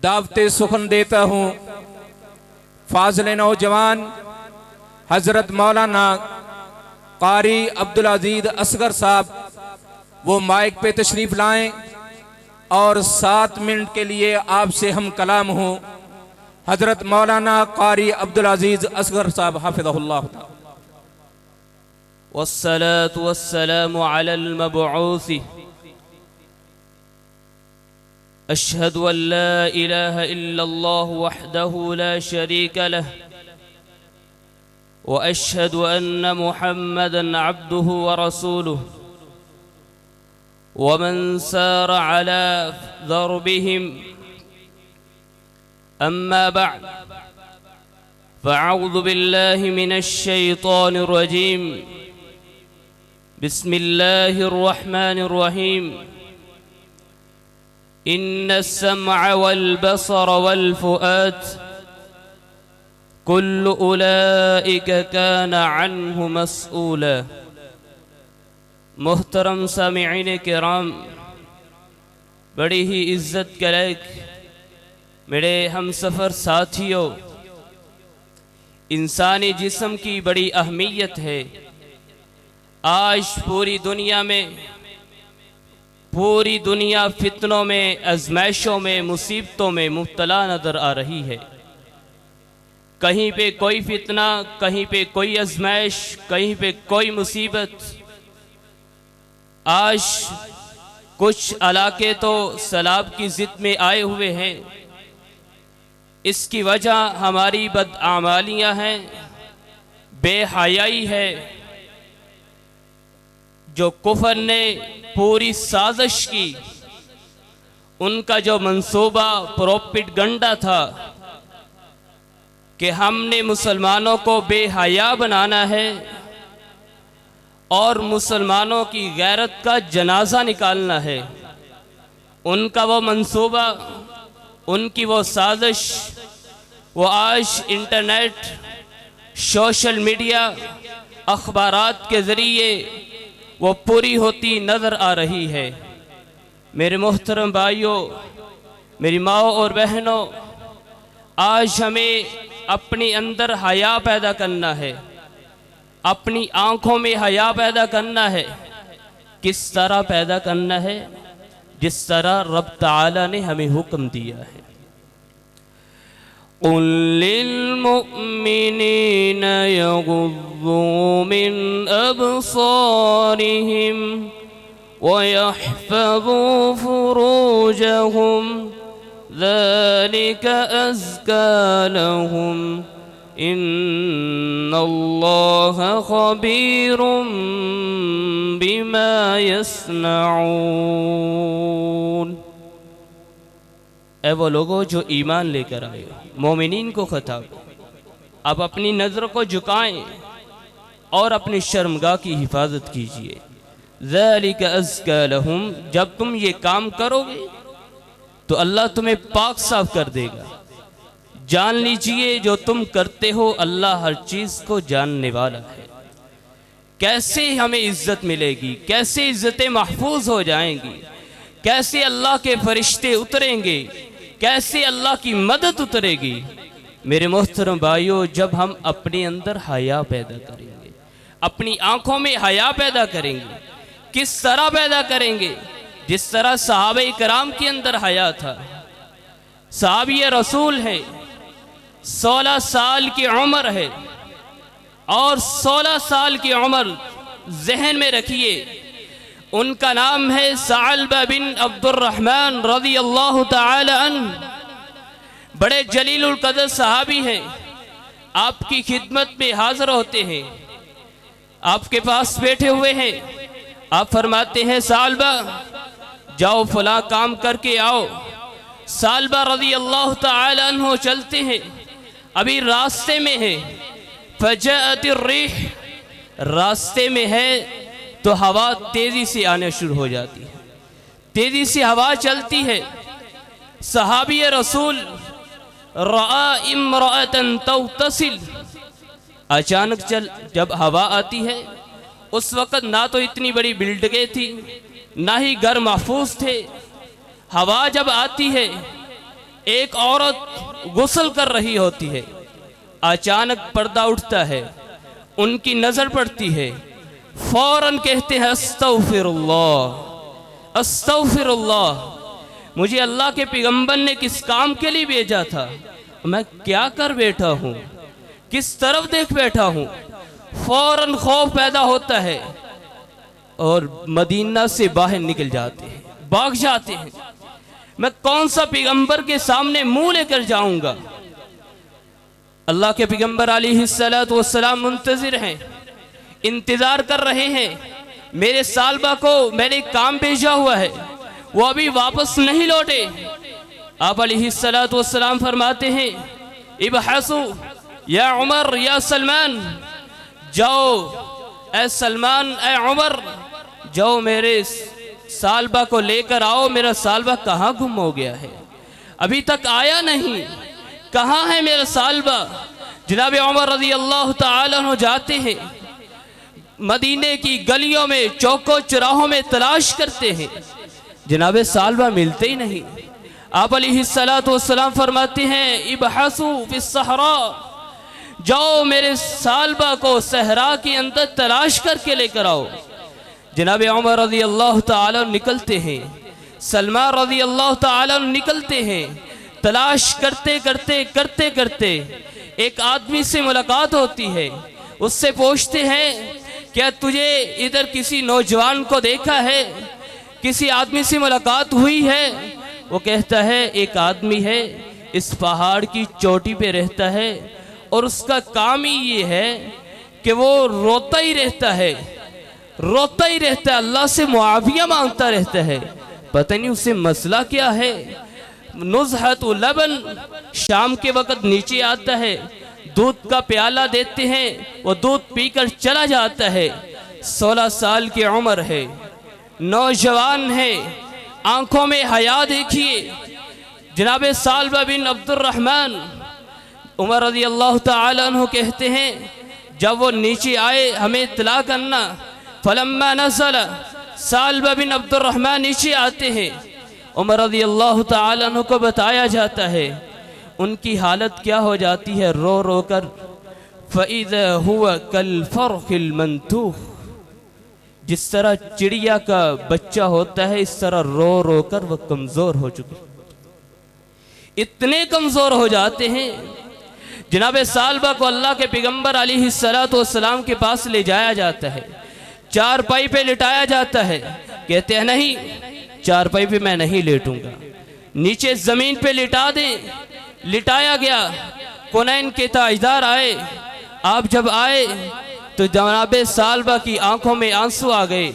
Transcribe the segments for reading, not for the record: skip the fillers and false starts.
दावते सुखन देता हूँ फाज़िल नौजवान हज़रत मौलाना कारी अब्दुल अजीज असगर साहब, वो माइक पे तशरीफ़ लाएं और 7 मिनट के लिए आपसे हम कलाम हो। हज़रत मौलाना कारी अब्दुल अजीज असगर साहब हाफ़िज़हुल्लाह ताला। वस्सलातु वस्सलामु अलल मबऊस अशहदु अल्ला इलाहा इल्लल्लाह वहदहु ला शरीका लह व अशहदु अन्न मुहम्मदन अब्दुहु व रसूलुहु व मन सार अला दरबिहिम अम्मा बअद फ़अऊज़ु बिल्लाहि मिनश शैतानिर रजीम बिस्मिल्लाहिर रहमानिर रहीम इन्नस समअ वल बसर वल फुआद कुल्लु उलाइका कान अन्हु मसऊला। मोहतरम सामिईन किराम, बड़ी ही इज़्ज़त के लायक मेरे हम सफ़र साथियों, इंसानी जिस्म की बड़ी अहमियत है। आज पूरी दुनिया फितनों में, आजमाइशों में, मुसीबतों में मुब्तला नज़र आ रही है। कहीं पे कोई फितना, कहीं पे कोई आजमाइश, कहीं पे कोई मुसीबत। आज कुछ इलाके तो सैलाब की ज़िद में आए हुए हैं। इसकी वजह हमारी बदआमालियाँ हैं, बेहयाई है। जो कुफर ने पूरी साजिश की, उनका जो मंसूबा प्रोपेगेंडा था कि हमने मुसलमानों को बेहया बनाना है और मुसलमानों की गैरत का जनाजा निकालना है, उनका वो मंसूबा, उनकी वो साजिश, वो आज इंटरनेट, सोशल मीडिया, अखबारात के ज़रिए वो पूरी होती नज़र आ रही है। मेरे मोहतरम भाइयों, मेरी माओ और बहनों, आज हमें अपने अंदर हया पैदा करना है, अपनी आँखों में हया पैदा करना है। किस तरह पैदा करना है? जिस तरह रब ताला ने हमें हुक्म दिया है। कुल लिल मुअमिनीन यग़ुज़्ज़ू मिन अब्सारिहिम व यहफ़ज़ू फ़ुरूजहुम ज़ालिका अज़्का लहुम इन्नल्लाह ख़बीरुम बिमा यस्नऊन। ऐ वो लोगों जो ईमान लेकर आए, मोमिनीन को खिताब, अब अपनी नज़र को झुकाएं और अपनी शर्मगाह की हिफाजत कीजिए। ज़ालिका अज़्का लहुम, जब तुम ये काम करोगे तो अल्लाह तुम्हें पाक साफ कर देगा। जान लीजिए जो तुम करते हो, अल्लाह हर चीज़ को जानने वाला है। कैसे हमें इज्जत मिलेगी, कैसे इज्जतें महफूज हो जाएंगी, कैसे अल्लाह के फरिश्ते उतरेंगे, कैसे अल्लाह की मदद उतरेगी। मेरे मोहतरम भाइयों, जब हम अपने अंदर हया पैदा करेंगे, अपनी आँखों में हया पैदा करेंगे। किस तरह पैदा करेंगे? जिस तरह सहाबे कराम के अंदर हया था। सहाबी रसूल है, 16 साल की उम्र है, और 16 साल की उम्र जहन में रखिए, उनका नाम है सअलबा बिन अब्दुर्रहमान रज़ियल्लाहु ताला अन्हु। बड़े जलीलुल कदर सहाबी हैं, आपकी खिदमत में हाजिर होते हैं, आपके पास बैठे हुए हैं। आप फरमाते हैं सअलबा जाओ फला काम करके आओ। सअलबा रज़ियल्लाहु ताला अन्हु चलते हैं, अभी रास्ते में है। फजाअतिर रिह, रास्ते में है तो हवा तेजी से आने शुरू हो जाती है, तेजी से हवा चलती है। सहाबी रसूल रआ इम्राअतन तग़तसिल, अचानक जब हवा आती है, उस वक़्त ना तो इतनी बड़ी बिल्डिंगें थी, ना ही घर महफूज थे। हवा जब आती है एक औरत गुस्ल कर रही होती है, अचानक पर्दा उठता है, उनकी नजर पड़ती है, फौरन कहते हैं अस्तगफिरुल्लाह अस्तगफिरुल्लाह, मुझे अल्लाह के पैगंबर ने किस काम के लिए भेजा था, मैं क्या कर बैठा हूँ, किस तरफ देख बैठा हूँ। फौरन खौफ पैदा होता है और मदीना से बाहर निकल जाते हैं, भाग जाते हैं। मैं कौन सा पैगंबर के सामने मुंह लेकर जाऊंगा। अल्लाह के पैगंबर अलैहिस्सलातु वस्सलाम मुंतजिर हैं, इंतजार कर रहे हैं। मेरे सालबा को मैंने काम भेजा हुआ है, वो अभी वापस नहीं लौटे। आप अलैहिस्सलातु वस्सलाम फरमाते हैं, इबहसु या उमर या सलमान, जाओ ए सलमान ए उमर, जाओ मेरे सालबा को लेकर आओ। मेरा सालबा कहाँ गुम हो गया है, अभी तक आया नहीं, कहाँ है मेरा सालबा। जनाब उमर रज़ी अल्लाह तआला अन्हु जाते हैं, मदीने की गलियों में चौकों चौराहों में तलाश करते हैं, जनाब सालबा मिलते ही नहीं। आप अलैहिस्सलातु वस्सलाम फरमाते हैं, इबहसु फिस सहरा, जाओ मेरे सालबा को सहरा के अंदर तलाश करके लेकर आओ। जनाब उमर रज़ी अल्लाह तआला निकलते हैं, सलमान रज़ी अल्लाह तआला निकलते हैं, तलाश करते करते करते करते एक आदमी से मुलाकात होती है। उससे पूछते हैं, क्या तुझे इधर किसी नौजवान को देखा है, किसी आदमी से मुलाकात हुई है। वो कहता है, एक आदमी है, इस पहाड़ की चोटी पे रहता है और उसका काम ही ये है कि वो रोता ही रहता है, रोता ही रहता है, अल्लाह से मुआविया मांगता रहता है, पता नहीं उससे मसला क्या है। नुज़हत लबन, शाम के वक़्त नीचे आता है, दूध का प्याला देते हैं, वो दूध पीकर चला जाता है। 16 साल की उम्र है, नौजवान है, आंखों में हया देखिए। जनाब सालबा बिन अब्दुर्रहमान उमर रज़ी अल्लाह तआला अन्हु कहते हैं, जब वो नीचे आए हमें इत्तला करना। फलम्मा नज़ल, सालबा बिन अब्दुर्रहमान नीचे आते हैं, उमर रज़ी अल्लाह तआला अन्हु को बताया जाता है, उनकी हालत क्या हो जाती है, रो रो कर। फ़इज़ा हुवा कल फ़र्क़िल मंतूख़, जिस तरह चिड़िया का बच्चा होता है, इस तरह रो रो कर वह कमज़ोर हो चुके, इतने कमज़ोर हो जाते हैं। जनाब सालबा को अल्लाह के पैगंबर अलैहिस्सलातु वस्सलाम के पास ले जाया जाता है, चारपाई पे लिटाया जाता है। कहते हैं, नहीं, चारपाई पे मैं नहीं लेटूंगा, नीचे ज़मीन पे लिटा दें। लिटाया गया, कुनैन के ताजदार आए। आप जब आए तो जनाब सालबा की आंखों में आंसू आ गए।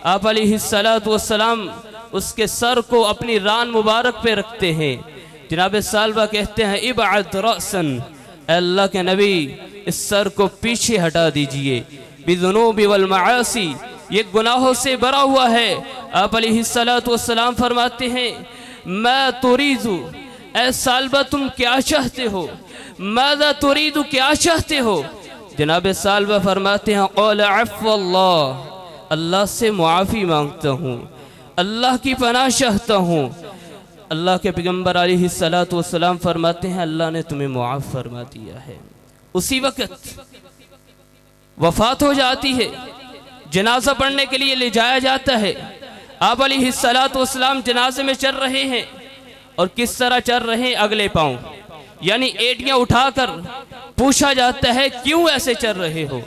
आप अलैहिस्सलातु वस्सलाम उसके सर को अपनी रान मुबारक पे रखते हैं। जनाब सालबा कहते हैं, इबअद रअसन, अल्लाह के नबी इस सर को पीछे हटा दीजिए। बिज़ुनूबि वल मआसी, ये गुनाहों से भरा हुआ है। आप अलैहिस्सलातु वस्सलाम फरमाते हैं, मैं तुरीदु, ऐ सालबा तुम क्या चाहते हो, माज़ा तुरीदु, क्या चाहते हो। जनाब सालबा फरमाते हैं, क़ौल अफ़्वल्लाह, अल्लाह से मुआफ़ी मांगता हूँ, अल्लाह की पनाह चाहता हूँ। अल्लाह के पैगंबर अलैहिस्सलातु वस्सलाम फरमाते हैं, अल्लाह ने तुम्हें मुआफ़ फरमा दिया है। उसी वक़्त वफ़ात हो जाती है, जनाजा पढ़ने के लिए ले जाया जाता है। आप अलैहिस्सलातु वस्सलाम जनाजे में चल रहे हैं, और किस तरह चल रहे हैं, अगले पाँव, यानी एड़ियाँ उठाकर। पूछा जाता है, क्यों ऐसे चल रहे हो।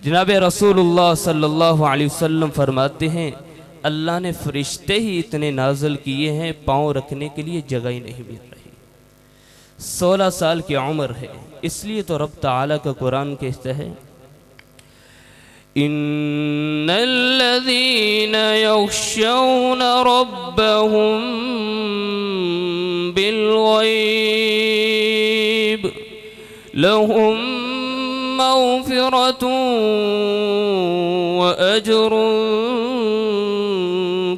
जनाब रसूलुल्लाह सल्लल्लाहु अलैहि वसल्लम फरमाते हैं, अल्लाह ने फरिश्ते ही इतने नाज़िल किए हैं, पाँव रखने के लिए जगह ही नहीं मिल रही। 16 साल की उम्र है, इसलिए तो रब ताला का कुरान कहता है, इन्नल्लज़ीना यख़शौना रब्बहुम बिलग़ैब लहुम मग़फ़िरतुन व अज्रुन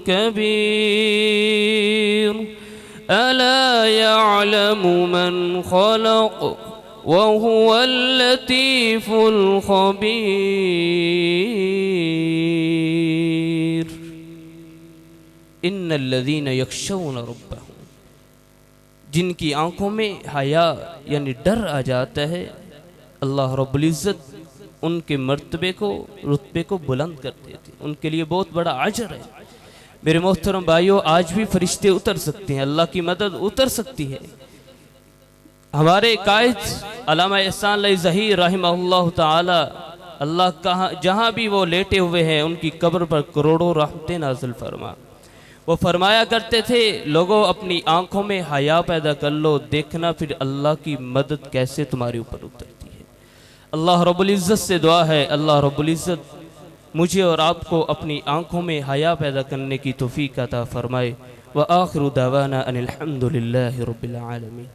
कबीर अला यअलमु मन ख़लक़ वहुवल लतीफ़ुल ख़बीर। इन्नल्लज़ीना यख़शौना रब्बहुम, जिनकी आंखों में हया यानी डर आ जाता है, अल्लाह रब्बुल इज़्ज़त उनके मर्तबे को, रुतबे को बुलंद कर देते, उनके लिए बहुत बड़ा अजर है। मेरे मोहतरम भाइयों, आज भी फरिश्ते उतर सकते हैं, अल्लाह की मदद उतर सकती है। हमारे कायद अल्लामा एहसान अली ज़हीर रहमहुल्लाह ताला, अल्लाह कहाँ जहाँ भी वो लेटे हुए हैं उनकी कब्र पर करोड़ों रहमतें नाज़िल फरमा। वो फरमाया करते थे, लोगों अपनी आंखों में हया पैदा कर लो, देखना फिर अल्लाह की मदद कैसे तुम्हारे ऊपर उतरती है। अल्लाह रब्बुल इज़्ज़त से दुआ है, अल्लाह रब्बुल इज़्ज़त मुझे और आपको अपनी आंखों में हया पैदा करने की तौफीक अता फरमाए। व आखिरु दावाना अनिल हम्दुलिल्लाहि रब्बिल आलमीन।